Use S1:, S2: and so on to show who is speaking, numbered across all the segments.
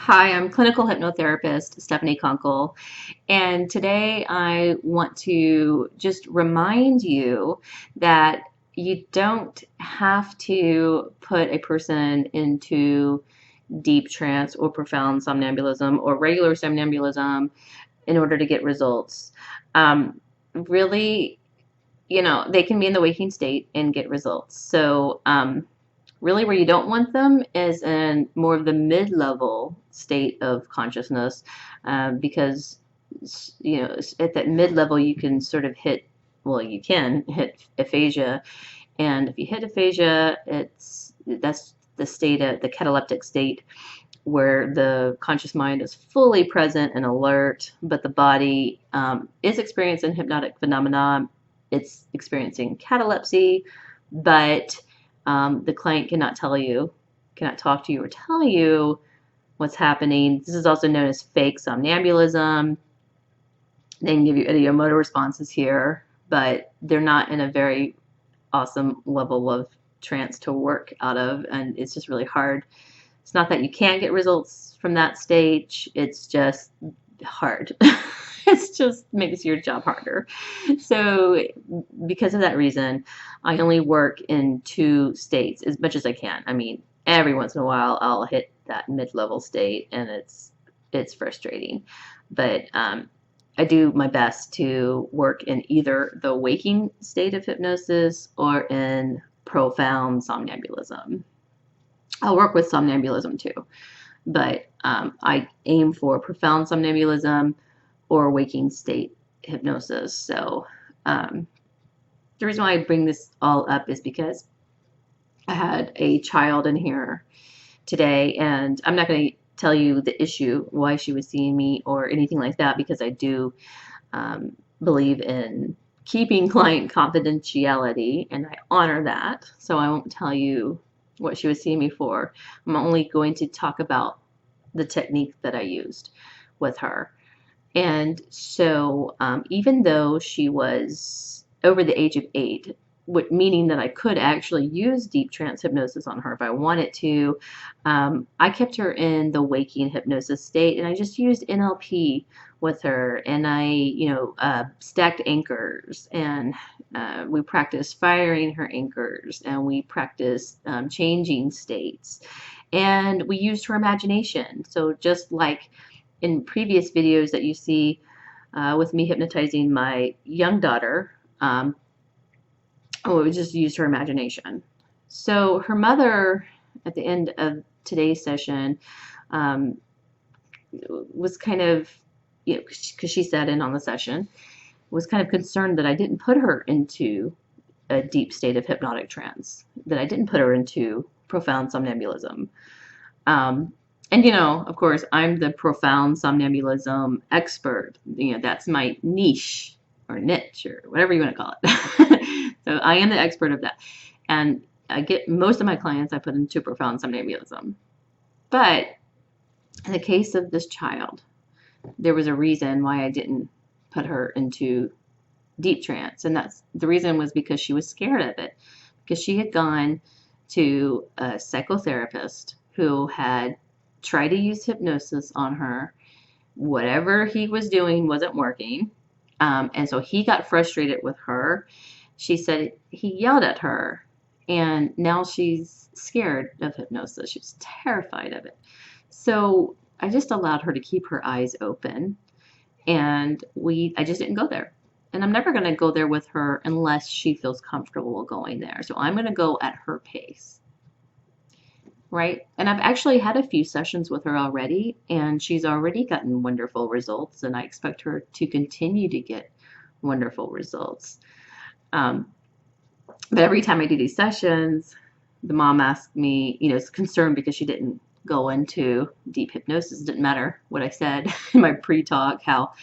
S1: Hi, I'm clinical hypnotherapist Stephanie Conkle, and today I want to just remind you that you don't have to put a person into deep trance or profound somnambulism or regular somnambulism in order to get results. Really, they can be in the waking state and get results. So, really, where you don't want them is in more of the mid-level state of consciousness, because at that mid-level you can sort of hit, well, you can hit aphasia, and if you hit aphasia, that's the state of the cataleptic state where the conscious mind is fully present and alert, but the body is experiencing hypnotic phenomena. It's experiencing catalepsy, but the client cannot talk to you or tell you what's happening. This is also known as fake somnambulism. They can give you ideomotor responses here, but they're not in a very awesome level of trance to work out of, and it's just really hard. It's not that you can't get results from that stage, it's just hard. It's just makes your job harder. So because of that reason, I only work in two states as much as I can. I mean, every once in a while I'll hit that mid-level state and it's frustrating. But I do my best to work in either the waking state of hypnosis or in profound somnambulism. I'll work with somnambulism too, but I aim for profound somnambulism or waking state hypnosis. So the reason why I bring this all up is because I had a child in here today, and I'm not going to tell you the issue, why she was seeing me or anything like that, because I do believe in keeping client confidentiality, and I honor that. So I won't tell you what she was seeing me for. I'm only going to talk about the technique that I used with her. And so even though she was over the age of 8, meaning that I could actually use deep trance hypnosis on her if I wanted to, I kept her in the waking hypnosis state, and I just used NLP with her, and I stacked anchors, and we practiced firing her anchors, and we practiced changing states, and we used her imagination. So just like in previous videos that you see with me hypnotizing my young daughter, we just used her imagination. So her mother, at the end of today's session, was kind of, because she sat in on the session, was kind of concerned that I didn't put her into a deep state of hypnotic trance, that I didn't put her into profound somnambulism. And of course, I'm the profound somnambulism expert. That's my niche or niche or whatever you want to call it. So I am the expert of that. And I get most of my clients I put into profound somnambulism. But in the case of this child, there was a reason why I didn't put her into deep trance. And the reason was because she was scared of it. Because she had gone to a psychotherapist who had tried to use hypnosis on her. Whatever he was doing wasn't working. And so he got frustrated with her. She said he yelled at her, and now she's scared of hypnosis. She's terrified of it. So I just allowed her to keep her eyes open, and I just didn't go there. And I'm never going to go there with her unless she feels comfortable going there. So I'm going to go at her pace. Right? And I've actually had a few sessions with her already, and she's already gotten wonderful results, and I expect her to continue to get wonderful results. But every time I do these sessions, the mom asked me, is concerned because she didn't go into deep hypnosis. It didn't matter what I said in my pre-talk, how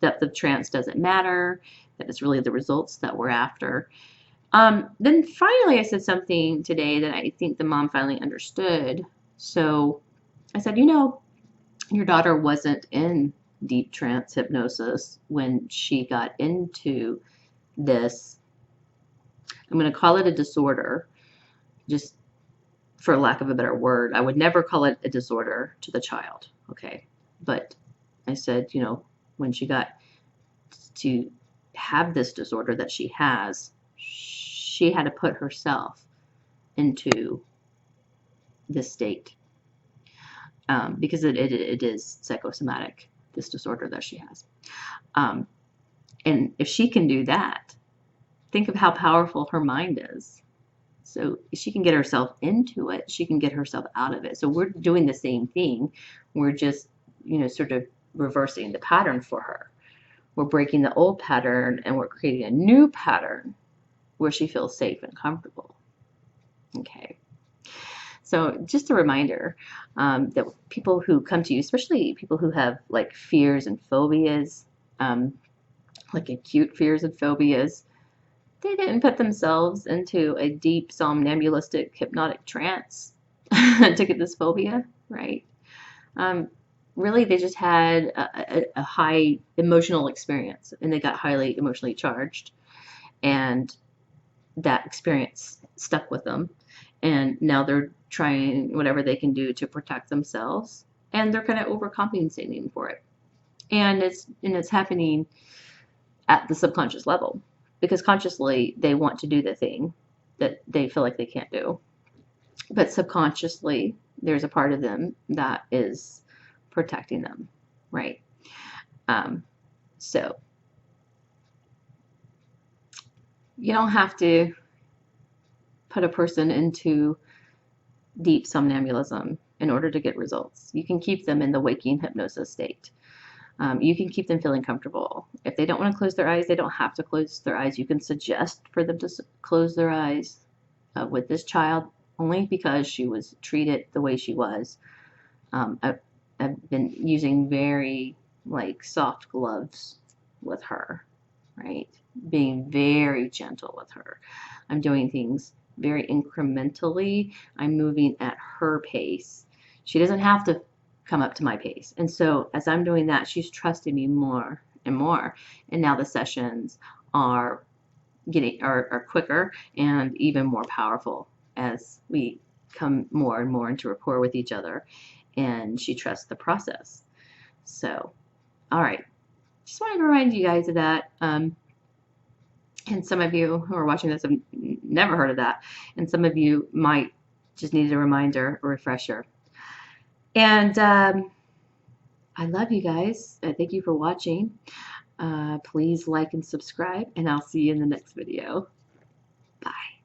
S1: depth of trance doesn't matter, that it's really the results that we're after. Then finally I said something today that I think the mom finally understood. So I said, your daughter wasn't in deep trance hypnosis when she got into this. I'm going to call it a disorder, just for lack of a better word. I would never call it a disorder to the child, okay? But I said, you know, when she got to have this disorder that she has, she had to put herself into this state, because it is psychosomatic, this disorder that she has. And if she can do that, think of how powerful her mind is. So she can get herself into it, she can get herself out of it. So we're doing the same thing. We're just, you know, sort of reversing the pattern for her. We're breaking the old pattern and we're creating a new pattern where she feels safe and comfortable. Okay. So just a reminder that people who come to you, especially people who have like fears and phobias, like acute fears and phobias, they didn't put themselves into a deep somnambulistic hypnotic trance to get this phobia, right? Really, they just had a high emotional experience and they got highly emotionally charged, and that experience stuck with them. And now they're trying whatever they can do to protect themselves, and they're kind of overcompensating for it. And it's happening at the subconscious level, because consciously they want to do the thing that they feel like they can't do, but subconsciously there's a part of them that is protecting them, right? So you don't have to put a person into deep somnambulism in order to get results. You can keep them in the waking hypnosis state. You can keep them feeling comfortable. If they don't want to close their eyes, they don't have to close their eyes. You can suggest for them to close their eyes with this child, only because she was treated the way she was. I've been using very like soft gloves with her, right? Being very gentle with her. I'm doing things very incrementally. I'm moving at her pace. She doesn't have to come up to my pace. And so as I'm doing that, she's trusting me more and more. And now the sessions are are quicker and even more powerful as we come more and more into rapport with each other, and she trusts the process. So, all right. Just wanted to remind you guys of that. And some of you who are watching this have never heard of that. And some of you might just need a reminder, a refresher. And I love you guys. Thank you for watching. Please like and subscribe, and I'll see you in the next video. Bye.